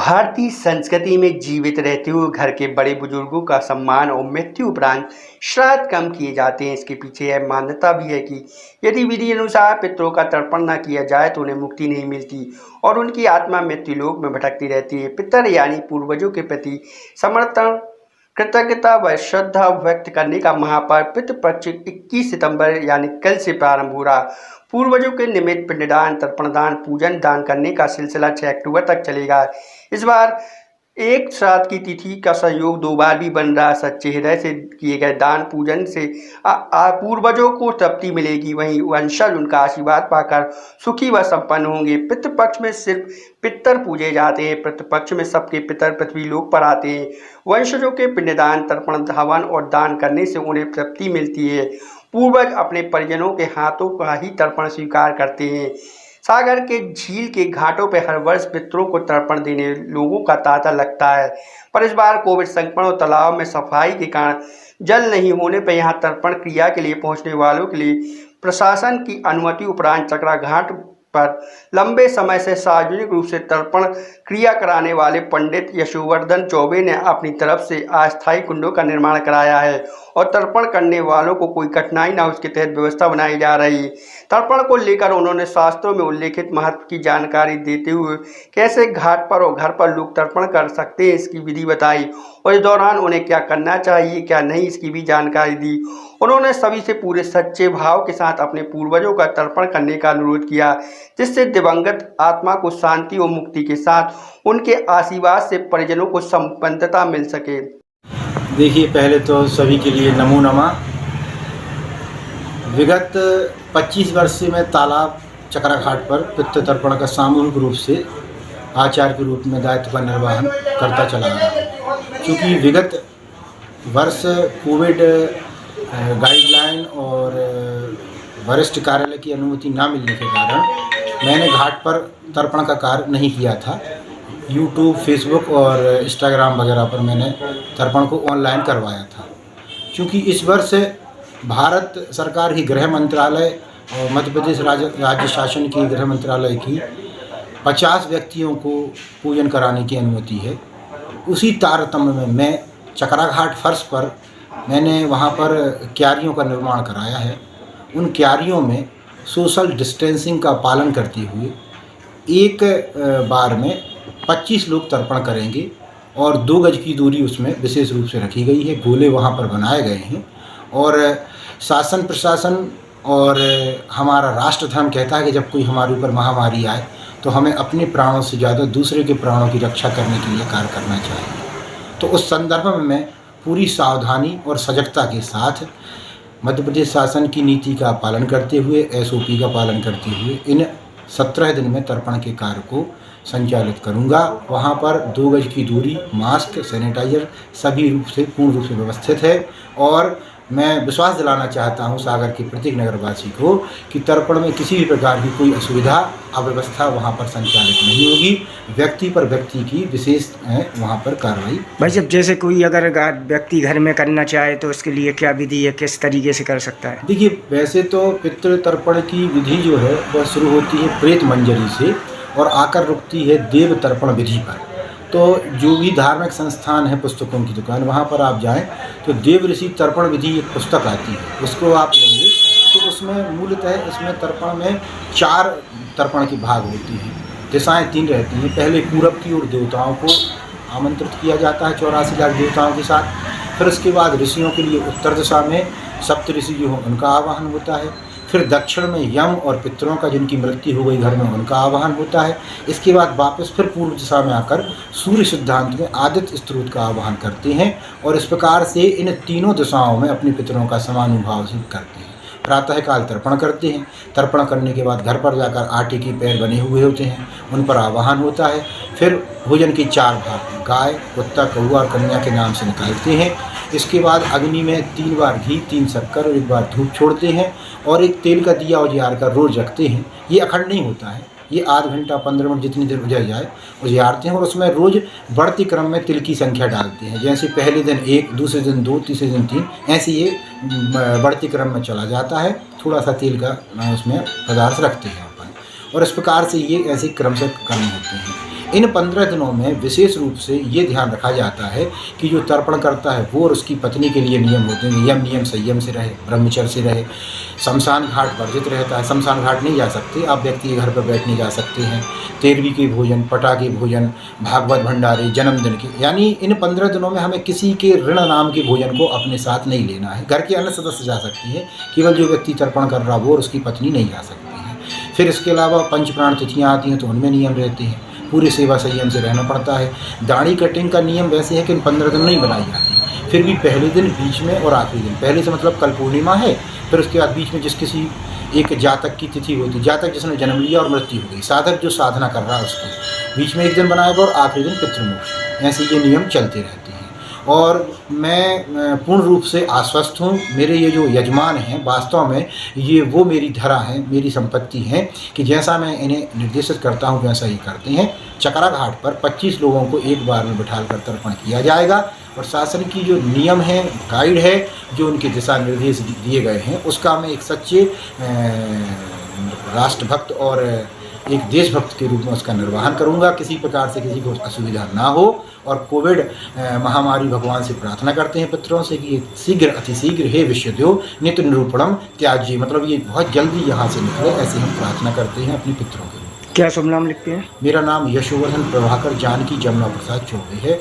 भारतीय संस्कृति में जीवित रहते हुए घर के बड़े बुजुर्गों का सम्मान और मृत्यु उपरांत श्राद्ध कम किए जाते हैं। इसके पीछे यह मान्यता भी है कि यदि विधि अनुसार पितरों का तर्पण न किया जाए तो उन्हें मुक्ति नहीं मिलती और उनकी आत्मा मृत्युलोक में भटकती रहती है। पितर यानी पूर्वजों के प्रति समर्पण, कृतज्ञता व श्रद्धा व्यक्त करने का महापर्व पितृपक्ष 21 सितंबर यानी कल से प्रारंभ हो रहा। पूर्वजों के निमित्त पिंडदान, तर्पणदान, पूजन दान करने का सिलसिला 6 अक्टूबर तक चलेगा। इस बार एक श्राद्ध की तिथि का संयोग 2 बार भी बन रहा। सच्चे हृदय से किए गए दान पूजन से पूर्वजों को तृप्ति मिलेगी, वहीं वंशज उनका आशीर्वाद पाकर सुखी व संपन्न होंगे। पितृपक्ष में सिर्फ पितर पूजे जाते हैं। पितृपक्ष में सबके पितर पृथ्वी लोक पर आते हैं। वंशजों के पिंडदान, तर्पण, हवन और दान करने से उन्हें तृप्ति मिलती है। पूर्वज अपने परिजनों के हाथों का ही तर्पण स्वीकार करते हैं। सागर के झील के घाटों पर हर वर्ष पितरों को तर्पण देने लोगों का तांता लगता है, पर इस बार कोविड संक्रमण और तालाब में सफाई के कारण जल नहीं होने पर यहां तर्पण क्रिया के लिए पहुंचने वालों के लिए प्रशासन की अनुमति उपरांत चकरा घाट पर लंबे समय से सार्वजनिक रूप से तर्पण क्रिया कराने वाले पंडित यशोवर्धन चौबे ने अपनी तरफ से अस्थायी कुंडों का निर्माण कराया है और तर्पण करने वालों को कोई कठिनाई न हो उसके तहत व्यवस्था बनाई जा रही है। तर्पण को लेकर उन्होंने शास्त्रों में उल्लेखित महत्व की जानकारी देते हुए कैसे घाट पर और घर पर लोग तर्पण कर सकते हैं इसकी विधि बताई और इस दौरान उन्हें क्या करना चाहिए क्या नहीं इसकी भी जानकारी दी। उन्होंने सभी से पूरे सच्चे भाव के साथ अपने पूर्वजों का तर्पण करने का अनुरोध किया, जिससे दिवंगत आत्मा को शांति और मुक्ति के साथ उनके आशीर्वाद से परिजनों को संपन्नता मिल सके। देखिए, पहले तो सभी के लिए नमो नमः। विगत 25 वर्ष से मैं तालाब चकरा घाट पर पितृ तर्पण का सामूहिक रूप से आचार्य के रूप में दायित्व का निर्वहन करता चला गया। क्योंकि विगत वर्ष कोविड गाइडलाइन और वरिष्ठ कार्यालय की अनुमति ना मिलने के कारण मैंने घाट पर तर्पण का कार्य नहीं किया था। यूट्यूब, फेसबुक और इंस्टाग्राम वगैरह पर मैंने तर्पण को ऑनलाइन करवाया था। क्योंकि इस वर्ष भारत सरकार की गृह मंत्रालय और मध्य प्रदेश राज्य शासन की गृह मंत्रालय की 50 व्यक्तियों को पूजन कराने की अनुमति है। उसी तारतम्य में मैं चकरा घाट फर्श पर मैंने वहाँ पर क्यारियों का निर्माण कराया है। उन क्यारियों में सोशल डिस्टेंसिंग का पालन करते हुए एक बार में 25 लोग तर्पण करेंगे और 2 गज की दूरी उसमें विशेष रूप से रखी गई है। गोले वहाँ पर बनाए गए हैं और शासन प्रशासन और हमारा राष्ट्र धर्म कहता है कि जब कोई हमारे ऊपर महामारी आए तो हमें अपने प्राणों से ज़्यादा दूसरे के प्राणों की रक्षा करने के लिए कार्य करना चाहिए। तो उस संदर्भ में मैं पूरी सावधानी और सजगता के साथ मध्य प्रदेश शासन की नीति का पालन करते हुए, SOP का पालन करते हुए इन 17 दिन में तर्पण के कार्य को संचालित करूंगा। वहां पर 2 गज की दूरी, मास्क, सैनिटाइजर सभी रूप से पूर्ण रूप से व्यवस्थित है और मैं विश्वास दिलाना चाहता हूं सागर के प्रत्येक नगरवासी को कि तर्पण में किसी भी प्रकार की कोई असुविधा, अव्यवस्था वहां पर संचालित नहीं होगी। व्यक्ति पर व्यक्ति की विशेष वहां पर कार्रवाई। भाई जब जैसे कोई अगर व्यक्ति घर में करना चाहे तो उसके लिए क्या विधि है, किस तरीके से कर सकता है? देखिए, वैसे तो पितृ तर्पण की विधि जो है वह शुरू होती है प्रेत मंजरी से और आकर रुकती है देव तर्पण विधि पर। तो जो भी धार्मिक संस्थान है, पुस्तकों की दुकान, वहाँ पर आप जाएं तो देव ऋषि तर्पण विधि एक पुस्तक आती है, उसको आप लेंगे तो उसमें मूलतः इसमें तर्पण में 4 तर्पण के भाग होती हैं। दिशाएं 3 रहती हैं। पहले पूरब की ओर देवताओं को आमंत्रित किया जाता है 84 लाख देवताओं के साथ। फिर उसके बाद ऋषियों के लिए उत्तर दिशा में सप्त ऋषि जो हो उनका आवाहन होता है। फिर दक्षिण में यम और पितरों का जिनकी मृत्यु हो गई घर में उनका आवाहन होता है। इसके बाद वापस फिर पूर्व दिशा में आकर सूर्य सिद्धांत में आदित्य स्त्रोत का आवाहन करते हैं और इस प्रकार से इन तीनों दिशाओं में अपने पितरों का समानुभाव सिद्ध करते हैं। प्रातःकाल तर्पण करते हैं। तर्पण करने के बाद घर पर जाकर आटे के पैर बने हुए होते हैं, उन पर आवाहन होता है। फिर भोजन के 4 भाग गाय, कुत्ता, कौआ और कन्या के नाम से निकालते हैं। इसके बाद अग्नि में 3 बार घी, 3 शक्कर और 1 बार धूप छोड़ते हैं और एक तेल का दिया उजियार कर रोज रखते हैं। ये अखंड नहीं होता है, ये आध घंटा 15 मिनट जितनी देर उजड़ जाए उजियारते हैं और उसमें रोज बढ़ती क्रम में तिल की संख्या डालते हैं। जैसे पहले दिन 1, दूसरे दिन 2, तीसरे दिन 3, ऐसे ये बढ़ती क्रम में चला जाता है। थोड़ा सा तेल का उसमें पदार्थ रखते हैं अपन और इस प्रकार से ये ऐसे क्रम से कर्म होते हैं। इन 15 दिनों में विशेष रूप से ये ध्यान रखा जाता है कि जो तर्पण करता है वो और उसकी पत्नी के लिए नियम होते हैं, नियम संयम से रहे, ब्रह्मचर्य से रहे, शमशान घाट वर्जित रहता है, शमशान घाट नहीं जा सकते, आप व्यक्ति के घर पर बैठने जा सकते हैं, तेरवी के भोजन, पटाखे भोजन, भागवत भंडारे, जन्मदिन के, यानी इन 15 दिनों में हमें किसी के ऋण नाम के भोजन को अपने साथ नहीं लेना है। घर के अन्य सदस्य जा सकती है, केवल जो व्यक्ति तर्पण कर रहा वो और उसकी पत्नी नहीं जा सकती है। फिर इसके अलावा पंच प्राण तिथियाँ आती हैं तो उनमें नियम रहते हैं, पूरे सेवा संयम से रहना पड़ता है। दाढ़ी कटिंग का नियम वैसे है कि इन 15 दिन नहीं बनाई जाती, फिर भी पहले दिन, बीच में और आखिरी दिन, पहले से मतलब कल पूर्णिमा है, फिर उसके बाद बीच में जिस किसी एक जातक की तिथि होती है, जातक जिसने जन्म लिया और मृत्यु हो गई, साधक जो साधना कर रहा है उसकी, बीच में एक दिन बनाएगा और आखिरी दिन पितृमोक्ष, ऐसे ये नियम चलते रहते हैं। और मैं पूर्ण रूप से आश्वस्त हूँ, मेरे ये जो यजमान हैं वास्तव में ये वो मेरी धरा है, मेरी संपत्ति है कि जैसा मैं इन्हें निर्देशित करता हूँ वैसा ही करते हैं। चकरा घाट पर 25 लोगों को एक बार में बिठाल कर तर्पण किया जाएगा और शासन की जो नियम है, गाइड है, जो उनके दिशा निर्देश दिए गए हैं, उसका मैं एक सच्चे राष्ट्रभक्त और एक देशभक्त के रूप में उसका निर्वहन करूंगा। किसी प्रकार से किसी को असुविधा ना हो। और कोविड महामारी भगवान से प्रार्थना करते हैं पितरों से कि शीघ्र अतिशीघ्र हे विश्वदेव नित्य निरूपणम त्याज्य, मतलब ये बहुत जल्दी यहाँ से निकले, ऐसे हम प्रार्थना करते हैं अपने पितरों के रूप में। क्या शुभ नाम लिखते हैं? मेरा नाम यशोवर्धन प्रभाकर जानकी जमुना प्रसाद चौबे है।